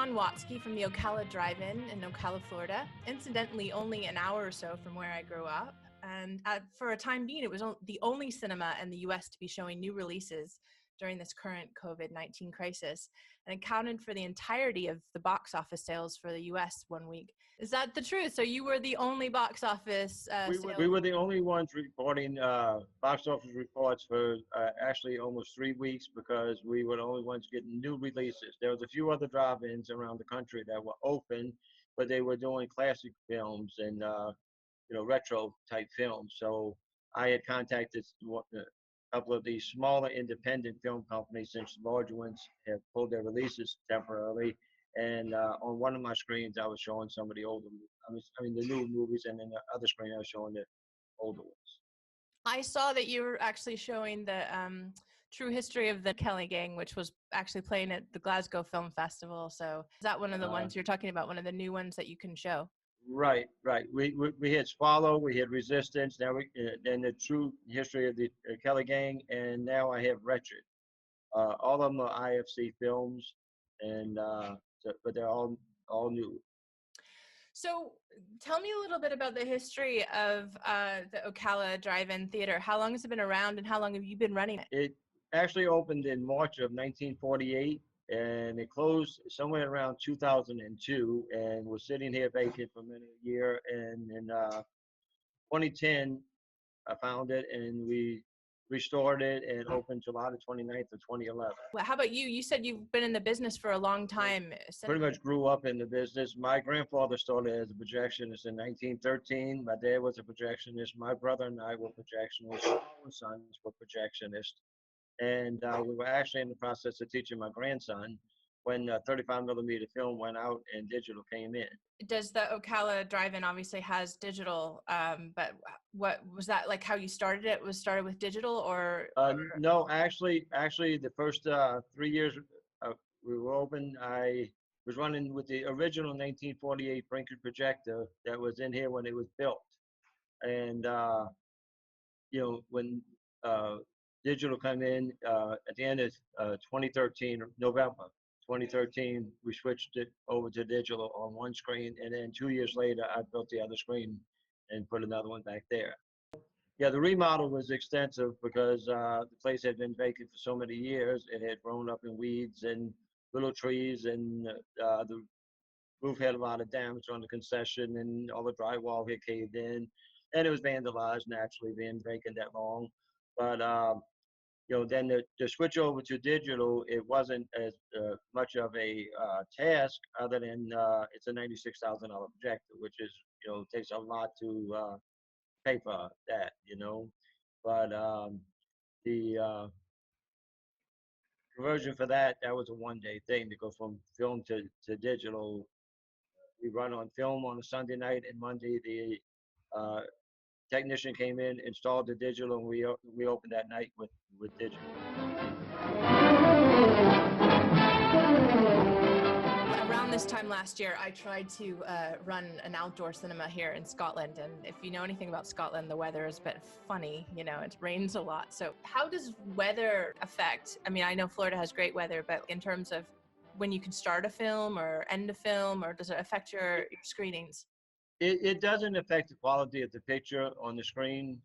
John Watzke from the Ocala Drive-In in Ocala, Florida. Incidentally, only an hour or so from where I grew up. And for a time being, it was the only cinema in the US to be showing new releases during this current COVID-19 crisis, and accounted for the entirety of the box office sales for the US one week. Is that the truth? So you were the only box office we were the only ones reporting box office reports for actually almost 3 weeks, because we were the only ones getting new releases. There was a few other drive-ins around the country that were open, but they were doing classic films and retro type films. So I had contacted a couple of these smaller independent film companies, since large ones have pulled their releases temporarily. And on one of my screens, I was showing some of the older, the new movies, and then the other screen I was showing the older ones. I saw that you were actually showing the true history of the Kelly Gang, which was actually playing at the Glasgow Film Festival. So is that one of the ones you're talking about, one of the new ones that you can show? Right. We had Swallow, we had Resistance, now then the true history of the Kelly Gang, and now I have Wretched. All of them are IFC films, and but they're all new. So tell me a little bit about the history of the Ocala Drive-In Theatre. How long has it been around, and how long have you been running it? It actually opened in March of 1948, and it closed somewhere around 2002, and was sitting here vacant for many a year. And in 2010, I found it, and we restored it and opened July the 29th of 2011. Well, how about you? You said you've been in the business for a long time. Pretty much grew up in the business. My grandfather started as a projectionist in 1913. My dad was a projectionist. My brother and I were projectionists. Our sons were projectionists. And we were actually in the process of teaching my grandson when 35 millimeter film went out and digital came in. Does the Ocala Drive-In obviously has digital, but what was that like? How you started it? Was started with digital, or? No, actually, the first 3 years we were open, I was running with the original 1948 Prelinger projector that was in here when it was built. And when digital came in at the end of 2013, November 2013, we switched it over to digital on one screen, and then 2 years later, I built the other screen and put another one back there. Yeah, the remodel was extensive because the place had been vacant for so many years. It had grown up in weeds and little trees, and the roof had a lot of damage on the concession, and all the drywall had caved in, and it was vandalized, naturally, being vacant that long. But then the switch over to digital, it wasn't as much of a task, other than it's a $96,000 projector, which is, takes a lot to pay for that, But the conversion for that was a one-day thing to go from film to digital. We run on film on a Sunday night, and Monday the technician came in, installed the digital, and we opened that night with digital. Around this time last year, I tried to run an outdoor cinema here in Scotland, and if you know anything about Scotland, the weather is a bit funny. It rains a lot. So how does weather affect? I mean, I know Florida has great weather, but in terms of when you can start a film or end a film, or does it affect your screenings? It doesn't affect the quality of the picture on the screen,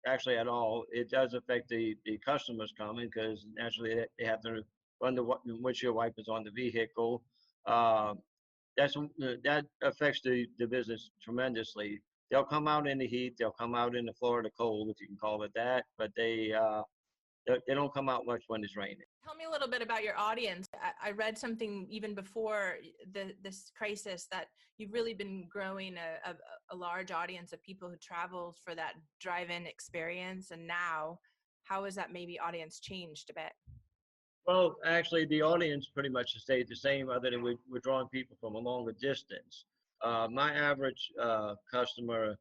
actually, at all. It does affect the customers coming, because naturally they have to run the windshield wipers on the vehicle. That affects the business tremendously. They'll come out in the heat. They'll come out in the Florida cold, if you can call it that. But they don't come out much when it's raining. Tell me a little bit about your audience. I read something even before this crisis that you've really been growing a large audience of people who travel for that drive-in experience. And now, how has that maybe audience changed a bit? Well, actually, the audience pretty much stayed the same, other than we're drawing people from a longer distance. My average customer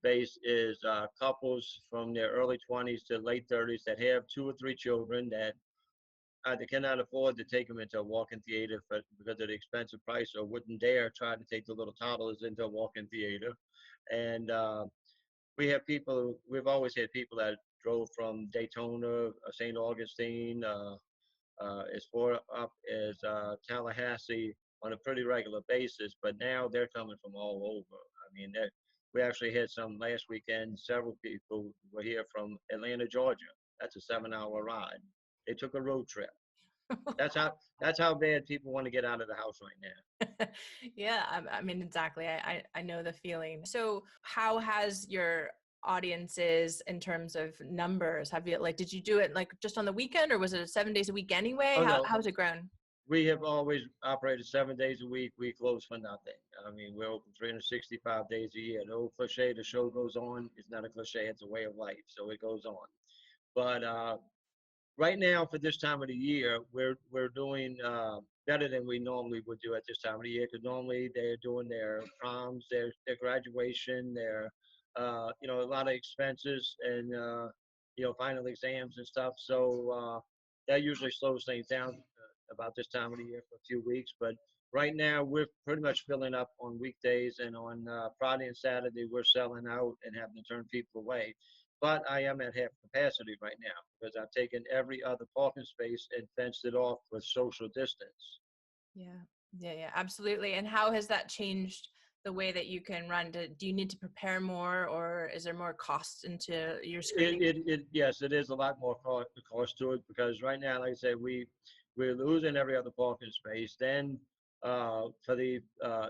base is couples from their early 20s to late 30s that have 2 or 3 children that either cannot afford to take them into a walk-in theater because of the expensive price, or wouldn't dare try to take the little toddlers into a walk-in theater. And we've always had people that drove from Daytona, St. Augustine, as far up as Tallahassee on a pretty regular basis, but now they're coming from all over. I mean, we actually had some last weekend. Several people were here from Atlanta, Georgia. That's a 7-hour ride. They took a road trip. That's how that's how bad people want to get out of the house right now. Yeah, I mean, exactly. I know the feeling. So how has your audiences in terms of numbers, have you, like, did you do it like just on the weekend, or was it 7 days a week anyway? Oh no, How's it grown? we have always operated 7 days a week. We close for nothing. I mean, we're open 365 days a year. The old cliche, the show goes on, is not a cliche, it's a way of life. So it goes on. But right now, for this time of the year, we're doing better than we normally would do at this time of the year, because normally they're doing their proms, their graduation, their a lot of expenses, and final exams and stuff. So that usually slows things down about this time of the year for a few weeks. But right now, we're pretty much filling up on weekdays, and on Friday and Saturday, we're selling out and having to turn people away. But I am at half capacity right now because I've taken every other parking space and fenced it off with social distance. Yeah, yeah, absolutely. And how has that changed the way that you can run? Do you need to prepare more, or is there more cost into your screening? Yes, it is a lot more cost to it, because right now, like I said, we're losing every other parking space. Then for the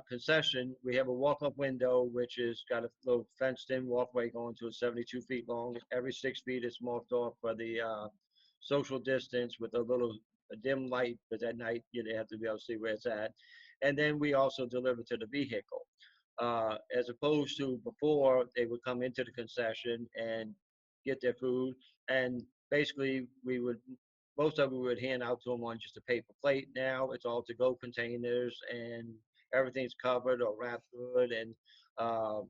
concession, we have a walk-up window, which is got a little fenced-in walkway going to 72 feet long. Every 6 feet is marked off for the social distance with a dim light, because at night you have to be able to see where it's at. And then we also deliver to the vehicle. As opposed to before, they would come into the concession and get their food, and basically most of it we would hand out to them on just a paper plate. Now it's all to-go containers, and everything's covered or wrapped good, and uh,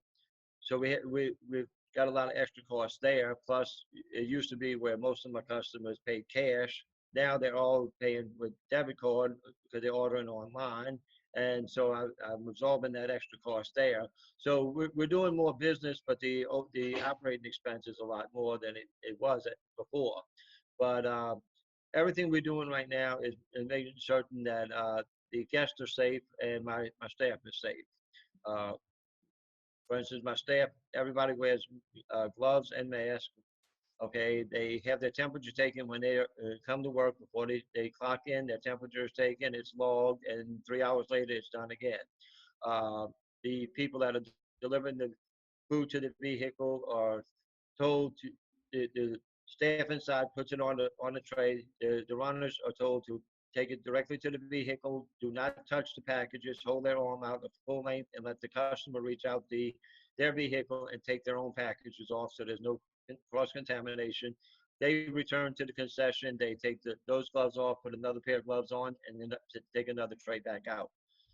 so we've got a lot of extra costs there. Plus, it used to be where most of my customers paid cash. Now they're all paying with debit card because they're ordering online. And so I'm absorbing that extra cost there. So we're doing more business, but the operating expense is a lot more than it was before. But everything we're doing right now is making certain that the guests are safe and my staff is safe. Uh, for instance, my staff, everybody wears gloves and masks. Okay, they have their temperature taken when they come to work. Before they clock in, their temperature is taken, it's logged, and 3 hours later, it's done again. Uh, the people that are delivering the food to the vehicle are told to, the staff inside puts it on the tray. The runners are told to take it directly to the vehicle. Do not touch the packages. Hold their arm out at full length and let the customer reach out their vehicle and take their own packages off, so there's no cross contamination. They return to the concession. They take those gloves off, put another pair of gloves on, and then take another tray back out.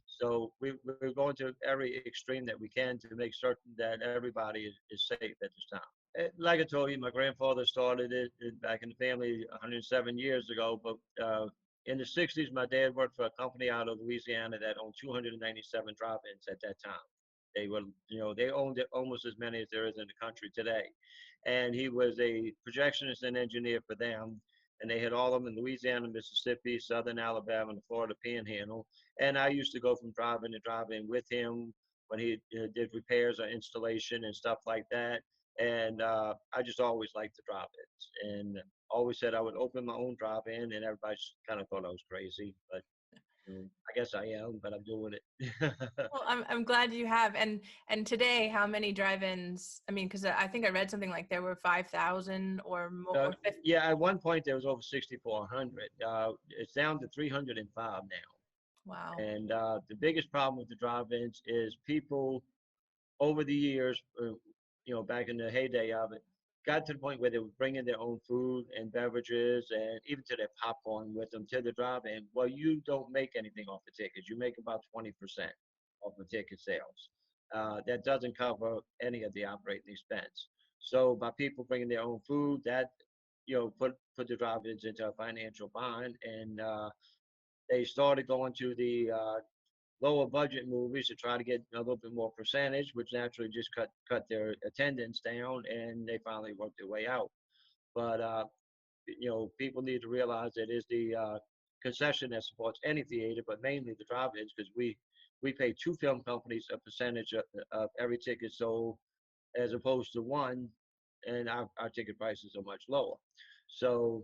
So we're going to every extreme that we can to make certain that everybody is safe at this time. Like I told you, my grandfather started it back in the family 107 years ago. But in the 60s, my dad worked for a company out of Louisiana that owned 297 drive-ins at that time. They owned it almost as many as there is in the country today. And he was a projectionist and engineer for them. And they had all of them in Louisiana, Mississippi, Southern Alabama, and the Florida Panhandle. And I used to go from drive-in to drive-in with him when he did repairs or installation and stuff like that. And I just always liked the drive-ins, and always said I would open my own drive-in, and everybody kind of thought I was crazy. But I guess I am, but I'm doing it. Well, I'm glad you have. And today, how many drive-ins? I mean, because I think I read something like there were 5,000 or more. Or 50. Yeah, at one point there was over 6,400. It's down to 305 now. Wow. And the biggest problem with the drive-ins is people over the years, back in the heyday of it, got to the point where they were bringing their own food and beverages and even to their popcorn with them to the drive-in. Well, you don't make anything off the tickets. You make about 20% off the ticket sales. That doesn't cover any of the operating expense. So by people bringing their own food, that put the drive-ins into a financial bind, and they started going to the lower budget movies to try to get a little bit more percentage, which naturally just cut their attendance down, and they finally worked their way out. But people need to realize that is concession that supports any theater, but mainly the drive-ins, because we pay two film companies a percentage of every ticket sold, as opposed to one, and our ticket prices are much lower. So,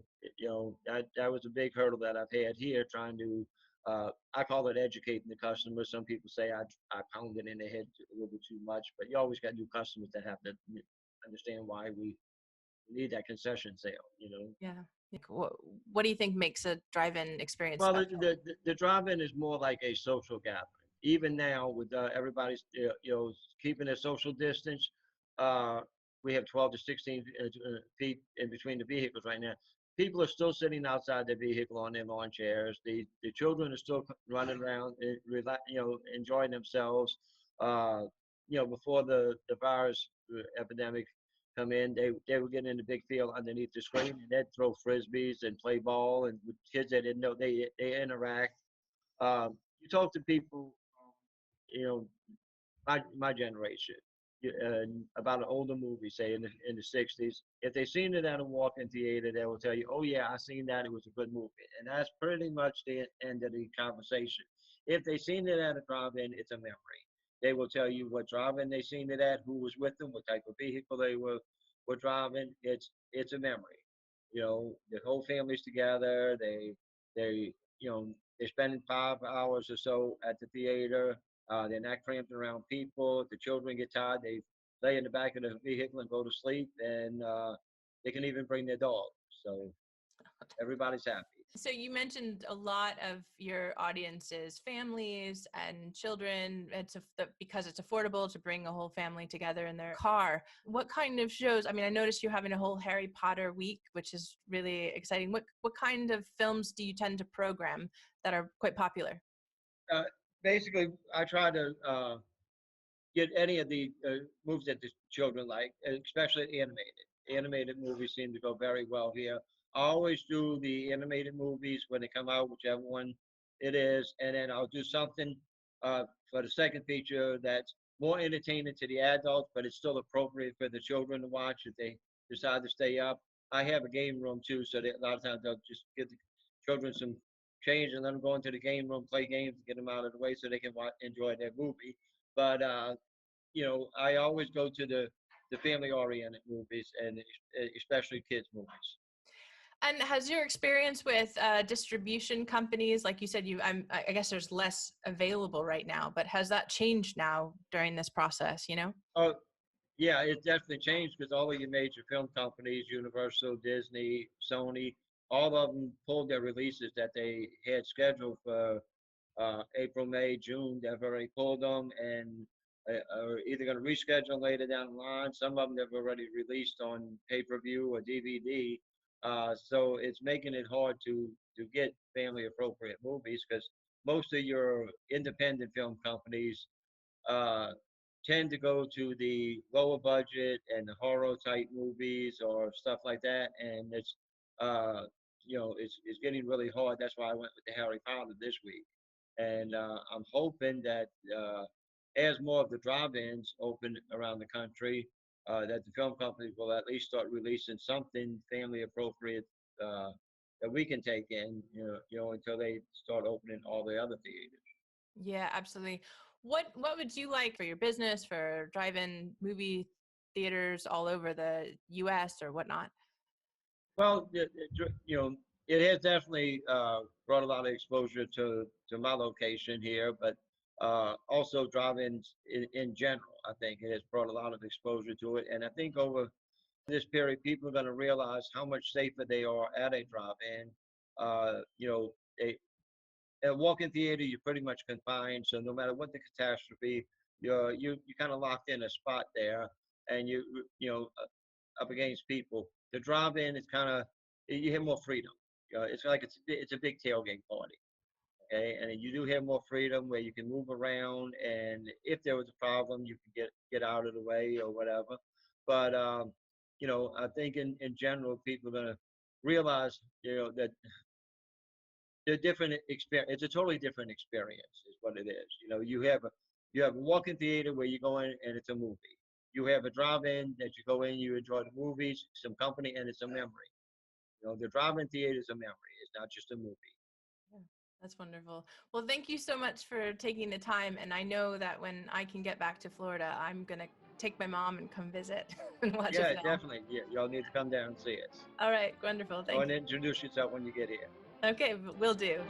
that was a big hurdle that I've had here, trying to, I call it educating the customer. Some people say I pound it in their head a little bit too much, but you always got new customers that have to understand why we need that concession sale. Yeah. Like, what do you think makes a drive-in experience Well, special? the drive-in is more like a social gathering. Even now, with everybody's keeping their social distance, uh, we have 12 to 16 feet in between the vehicles right now. People are still sitting outside their vehicle on their lawn chairs. The children are still running around, enjoying themselves. Uh, Before the virus epidemic come in, they would get in the big field underneath the screen, and they'd throw frisbees and play ball, and with kids that didn't know, they interact. You talk to people, you know, my generation, about an older movie, say in the '60s. If they seen it at a walk-in theater, they will tell you, "Oh yeah, I seen that. It was a good movie," and that's pretty much the end of the conversation. If they seen it at a drive-in, it's a memory. They will tell you what drive-in they seen it at, who was with them, what type of vehicle they were driving. It's a memory. The whole family's together. They're spending 5 hours or so at the theater. They're not cramped around people. If the children get tired, they lay in the back of the vehicle and go to sleep, and they can even bring their dog. So everybody's happy. So you mentioned a lot of your audiences, families and children. Because it's affordable to bring a whole family together in their car. What kind of shows? I mean, I noticed you're having a whole Harry Potter week, which is really exciting. What kind of films do you tend to program that are quite popular? Uh, Basically, I try to get any of the movies that the children like, especially animated. Animated movies seem to go very well here. I always do the animated movies when they come out, whichever one it is, and then I'll do something for the second feature that's more entertaining to the adults, but it's still appropriate for the children to watch if they decide to stay up. I have a game room too, so that a lot of times I'll just give the children some change and let them go into the game room, play games, get them out of the way so they can enjoy their movie. But I always go to the family-oriented movies, and especially kids movies. And has your experience with distribution companies, like you said, I guess there's less available right now, but has that changed now during this process, Oh, yeah, it definitely changed because all of your major film companies, Universal, Disney, Sony, all of them pulled their releases that they had scheduled for April, May, June. They've already pulled them and are either going to reschedule later down the line. Some of them they've already released on pay-per-view or DVD. So it's making it hard to get family-appropriate movies because most of your independent film companies uh, tend to go to the lower budget and the horror type movies or stuff like that, and it's getting really hard. That's why I went with the Harry Potter this week, and I'm hoping that as more of the drive-ins open around the country, that the film companies will at least start releasing something family appropriate that we can take in, until they start opening all the other theaters. Yeah, absolutely. What would you like for your business, for drive-in movie theaters all over the US or whatnot? Well, it has definitely brought a lot of exposure to my location here, but also drive-ins in general. I think it has brought a lot of exposure to it, and I think over this period, people are going to realize how much safer they are at a drive-in. A walk-in theater, you're pretty much confined, so no matter what the catastrophe, you kind of locked in a spot there, and up against people. The drive-in is kind of you have more freedom. It's like it's a big tailgate party, okay? And you do have more freedom where you can move around, and if there was a problem, you can get out of the way or whatever. But I think in general, people are gonna realize, that they're different experience. It's a totally different experience, is what it is. You have a walk-in theater where you go in and it's a movie. You have a drive-in that you go in, you enjoy the movies, some company, and it's a memory. The drive-in theater is a memory. It's not just a movie. That's wonderful. Well, thank you so much for taking the time. And I know that when I can get back to Florida, I'm going to take my mom and come visit and watch a Yeah, film. definitely. Yeah, y'all need to come down and see us. All right. Wonderful. Go Thank and you. introduce yourself when you get here. Okay. Will do.